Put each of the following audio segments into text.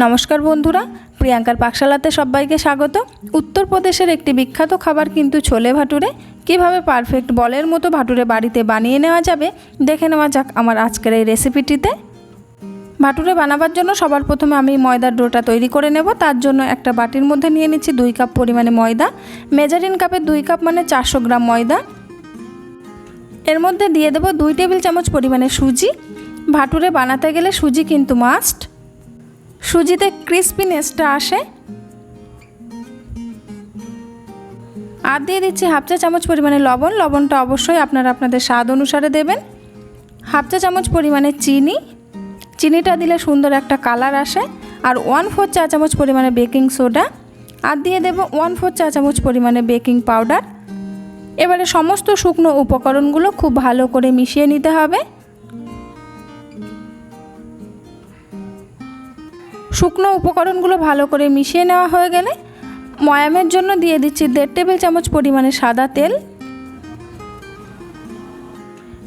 নমস্কার বন্ধুরা, প্রিয়াঙ্কার পাকশালাতে সবাইকে স্বাগত। উত্তরপ্রদেশের একটি বিখ্যাত খাবার কিন্তু ছোলে ভাটুরে। কিভাবে পারফেক্ট বলের মতো ভাটুরে বাড়িতে বানিয়ে নেওয়া যাবে দেখে নেওয়া যাক আমার আজকের এই রেসিপিটিতে। ভাটুরে বানাবার জন্য সবার প্রথমে আমি ময়দার ডোটা তৈরি করে নেব। তার জন্য একটা বাটির মধ্যে নিয়ে নিচ্ছি 2 কাপ পরিমাণে ময়দা। মেজারিং কাপে 2 কাপ মানে 400 গ্রাম ময়দা। এর মধ্যে দিয়ে দেব 2 টেবিল চামচ পরিমাণে সুজি। ভাটুরে বানাতে গেলে সুজি কিন্তু মাস্ট, সুজিতে ক্রিস্পিনেসটা আসে। আর দিয়ে দিচ্ছি হাফ চা চামচ পরিমাণে লবণ। লবণটা অবশ্যই আপনারা আপনাদের স্বাদ অনুসারে দেবেন। হাফ চা চামচ পরিমাণে চিনি, চিনিটা দিলে সুন্দর একটা কালার আসে। আর 1/4 চা চামচ পরিমাণে বেকিং সোডা। আর দিয়ে দেব 1/4 চা চামচ পরিমাণে বেকিং পাউডার। এবারে সমস্ত শুকনো উপকরণগুলো খুব ভালো করে মিশিয়ে নিতে হবে। শুকনো উপকরণগুলো ভালো করে মিশিয়ে নেওয়া হয়ে গেলে ময়ামের জন্য দিয়ে দিচ্ছি 1.5 টেবিল চামচ পরিমাণে সাদা তেল।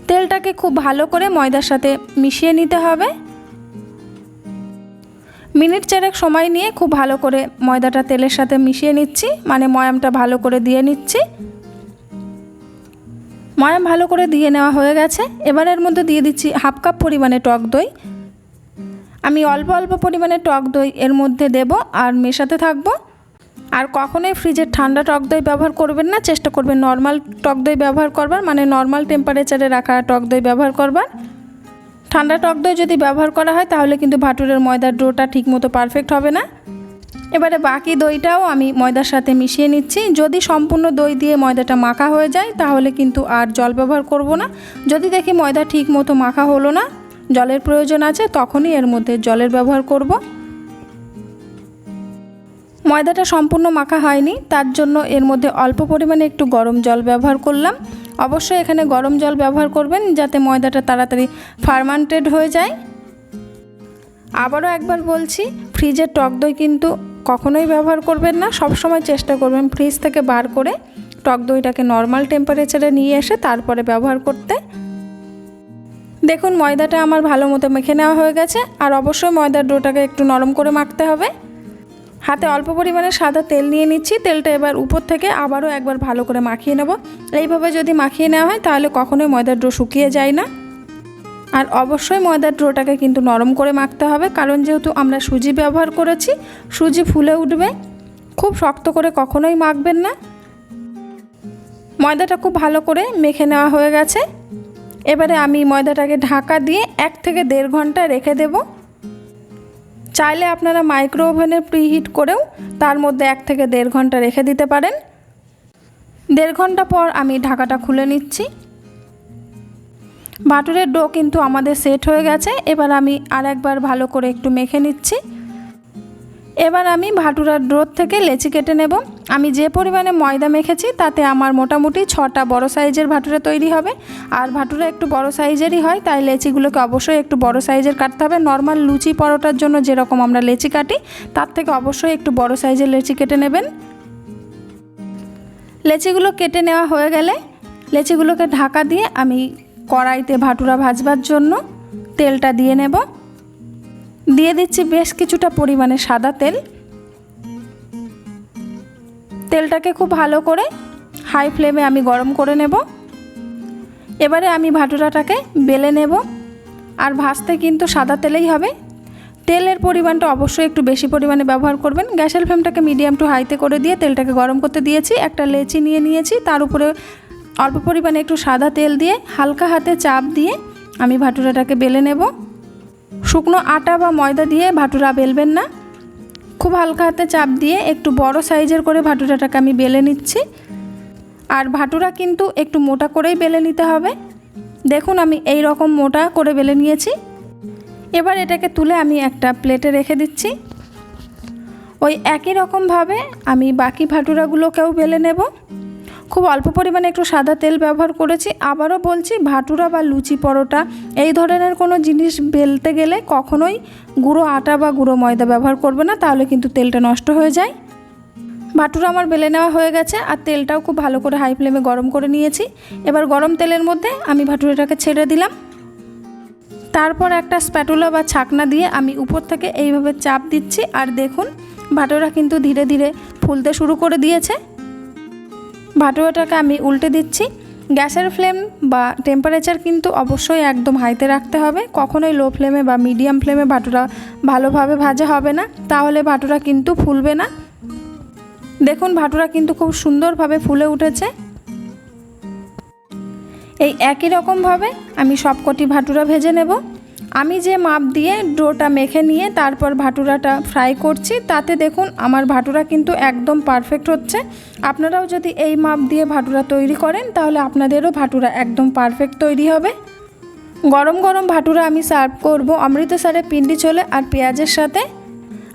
তেলটাকে খুব ভালো করে ময়দার সাথে মিশিয়ে নিতে হবে। মিনিট 4 সময় নিয়ে খুব ভালো করে ময়দাটা তেলের সাথে মিশিয়ে নিচ্ছি, মানে ময়ামটা ভালো করে দিয়ে নিচ্ছি। ময়াম ভালো করে দিয়ে নেওয়া হয়ে গেছে। এবার এর মধ্যে দিয়ে দিচ্ছি হাফ কাপ পরিমাণে টক দই। আমি অল্প অল্প পরিমাণে টক দই এর মধ্যে দেব আর মেশাতে থাকবো। আর কখনোই ফ্রিজের ঠান্ডা টক দই ব্যবহার করবেন না, চেষ্টা করবেন নর্মাল টক দই ব্যবহার করবার, মানে নর্মাল টেম্পারেচারে রাখা টক দই ব্যবহার করবার। ঠান্ডা টক দই যদি ব্যবহার করা হয় তাহলে কিন্তু ভাটুরের ময়দার ডোটা ঠিকমতো পারফেক্ট হবে না। এবারে বাকি দইটাও আমি ময়দার সাথে মিশিয়ে নিচ্ছি। যদি সম্পূর্ণ দই দিয়ে ময়দাটা মাখা হয়ে যায় তাহলে কিন্তু আর জল ব্যবহার করব না। যদি দেখি ময়দা ঠিক মতো মাখা হলো না, জলের প্রয়োজন আছে, তখনই এর মধ্যে জলের ব্যবহার করব। ময়দাটা সম্পূর্ণ মাখা হয়নি, তার জন্য এর মধ্যে অল্প পরিমাণে একটু গরম জল ব্যবহার করলাম। অবশ্যই এখানে গরম জল ব্যবহার করবেন যাতে ময়দাটা তাড়াতাড়ি ফার্মেন্টেড হয়ে যায়। আবারও একবার বলছি, ফ্রিজের টক দই কিন্তু কখনোই ব্যবহার করবেন না। সব সময় চেষ্টা করবেন ফ্রিজ থেকে বার করে টক দইটাকে নর্মাল টেম্পারেচারে নিয়ে এসে তারপরে ব্যবহার করতে। দেখুন ময়দাটা আমার ভালো মতো মেখে নেওয়া হয়ে গেছে। আর অবশ্যই ময়দার ডোটাকে একটু নরম করে মাখতে হবে। হাতে অল্প পরিমাণে সাদা তেল নিয়ে নিচ্ছি। তেলটা এবার উপর থেকে আবারও একবার ভালো করে মাখিয়ে নেব। এইভাবে যদি মাখিয়ে নেওয়া হয় তাহলে কখনোই ময়দার ডো শুকিয়ে যায় না। আর অবশ্যই ময়দার ডোটাকে কিন্তু নরম করে মাখতে হবে, কারণ যেহেতু আমরা সুজি ব্যবহার করেছি, সুজি ফুলে উঠবে। খুব শক্ত করে কখনোই মাখবেন না। ময়দাটা খুব ভালো করে মেখে নেওয়া হয়ে গেছে। এবারে আমি ময়দাটাকে ঢাকা দিয়ে 1 থেকে 1.5 ঘন্টা রেখে দেব। চাইলে আপনারা মাইক্রো ওভেনে প্রিহিট করেও তার মধ্যে 1 থেকে 1.5 ঘন্টা রেখে দিতে পারেন। 1.5 ঘন্টা পর আমি ঢাকাটা খুলে নিচ্ছি। ভাটুরের ডো কিন্তু আমাদের সেট হয়ে গেছে। এবার আমি আর একবার ভালো করে একটু মেখে নিচ্ছি। এবার আমি ভাটুরার ডো থেকে লেচি কেটে নেব। আমি যে পরিমাণে ময়দা মেখেছি তাতে আমার মোটামুটি 6টা বড় সাইজের ভাটুরা তৈরি হবে। আর ভাটুরা একটু বড় সাইজেরই হয়, তাই লেচিগুলোকে অবশ্যই একটু বড় সাইজের কাটতে হবে। নর্মাল লুচি পরোটার জন্য যেরকম আমরা লেচি কাটি তার থেকে অবশ্যই একটু বড় সাইজের লেচি কেটে নেবেন। লেচিগুলো কেটে নেওয়া হয়ে গেলে লেচিগুলোকে ঢাকা দিয়ে আমি কড়াইতে ভাটুরা ভাজবার জন্য তেলটা দিয়ে নেব। দিয়ে দিচ্ছি বেশ কিছুটা পরিমাণে সাদা তেল। তেলটাকে খুব ভালো করে হাই ফ্লেমে আমি গরম করে নেব। এবারে আমি ভাটুরাটাকে বেলে নেব। আর ভাজতে কিন্তু সাদা তেলেই হবে। তেলের পরিমাণটা অবশ্যই একটু বেশি পরিমাণে ব্যবহার করবেন। গ্যাসের ফ্লেমটাকে মিডিয়াম টু হাইতে করে দিয়ে তেলটাকে গরম করতে দিয়েছি। একটা লেচি নিয়ে নিয়েছি, তার উপরে অল্প পরিমাণে একটু সাদা তেল দিয়ে হালকা হাতে চাপ দিয়ে আমি ভাটুরাটাকে বেলে নেব। শুকনো আটা বা ময়দা দিয়ে ভাটুরা বেলবেন না, খুব হালকা হাতে চাপ দিয়ে একটু বড় সাইজের করে ভাটুরাটাকে আমি বেলে নিচ্ছি। আর ভাটুরা কিন্তু একটু মোটা করেই বেলে নিতে হবে। দেখুন আমি এই রকম মোটা করে বেলে নিয়েছি। এবার এটাকে তুলে আমি একটা প্লেটে রেখে দিচ্ছি। ওই একই রকমভাবে আমি বাকি ভাটুরাগুলোকেও বেলে নেব। খুব অল্প পরিমাণে একটু সাদা তেল ব্যবহার করেছি। আবারও বলছি, ভাটুরা বা লুচি পরোটা এই ধরনের কোনো জিনিস বেলতে গেলে কখনোই গুঁড়ো আটা বা গুঁড়ো ময়দা ব্যবহার করবে না, তাহলে কিন্তু তেলটা নষ্ট হয়ে যায়। ভাটুরা আমার বেলে নেওয়া হয়ে গেছে। আর তেলটাও খুব ভালো করে হাই ফ্লেমে গরম করে নিয়েছি। এবার গরম তেলের মধ্যে আমি ভাটুরাটাকে ছেড়ে দিলাম। তারপর একটা স্প্যাটুলা বা ছাকনা দিয়ে আমি উপর থেকে এইভাবে চাপ দিচ্ছি, আর দেখুন ভাটোরা কিন্তু ধীরে ধীরে ফুলতে শুরু করে দিয়েছে। ভাটোরাটাকে আমি উল্টে দিচ্ছি। গ্যাসের ফ্লেম বা টেম্পারেচার কিন্তু অবশ্যই একদম হাইতে রাখতে হবে, কখনোই লো ফ্লেমে বা মিডিয়াম ফ্লেমে ভাটোরা ভালোভাবে ভাজা হবে না, তাহলে ভাটোরা কিন্তু ফুলবে না। দেখুন ভাটোরা কিন্তু খুব সুন্দরভাবে ফুলে উঠেছে। এই একই রকমভাবে আমি সবকটি ভাটোরা ভেজে নেব। আমি যে মাপ দিয়ে ডোটা মেখে নিয়ে তারপর ভাটোরাটা ফ্রাই করছি, তাতে দেখুন আমার ভাটোরা কিন্তু একদম পারফেক্ট হচ্ছে। আপনারাও যদি এই মাপ দিয়ে ভাটোরা তৈরি করেন তাহলে আপনাদেরও ভাটোরা একদম পারফেক্ট তৈরি হবে। গরম গরম ভাটোরা আমি সার্ভ করব অমৃতসরের পিন্ডি ছোলে আর পেঁয়াজের সাথে।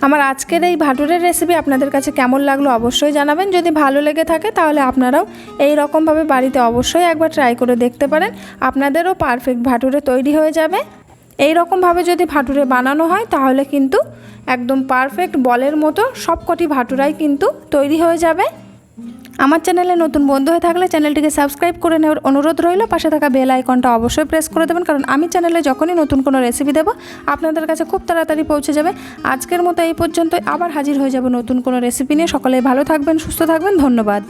আমার আজকের এই ভাটুরের রেসিপি আপনাদের কাছে কেমন লাগলো অবশ্যই জানাবেন। যদি ভালো লেগে থাকে তাহলে আপনারাও এই রকমভাবে বাড়িতে অবশ্যই একবার ট্রাই করে দেখতে পারেন, আপনাদেরও পারফেক্ট ভাটুরে তৈরি হয়ে যাবে। এই রকমভাবে যদি ভাটুরে বানানো হয় তাহলে কিন্তু একদম পারফেক্ট বলের মতো সবকটি ভাটুরাই কিন্তু তৈরি হয়ে যাবে। আমার চ্যানেলে নতুন বন্ধু হয়ে থাকলে চ্যানেলটিকে সাবস্ক্রাইব করে নেওয়ার অনুরোধ রইল। পাশে থাকা বেল আইকনটা অবশ্যই প্রেস করে দেবেন, কারণ আমি চ্যানেলে যখনই নতুন কোনো রেসিপি দেবো আপনাদের কাছে খুব তাড়াতাড়ি পৌঁছে যাবে। আজকের মতো এই পর্যন্তই, আবার হাজির হয়ে যাব নতুন কোনো রেসিপি নিয়ে। সকলেই ভালো থাকবেন, সুস্থ থাকবেন, ধন্যবাদ।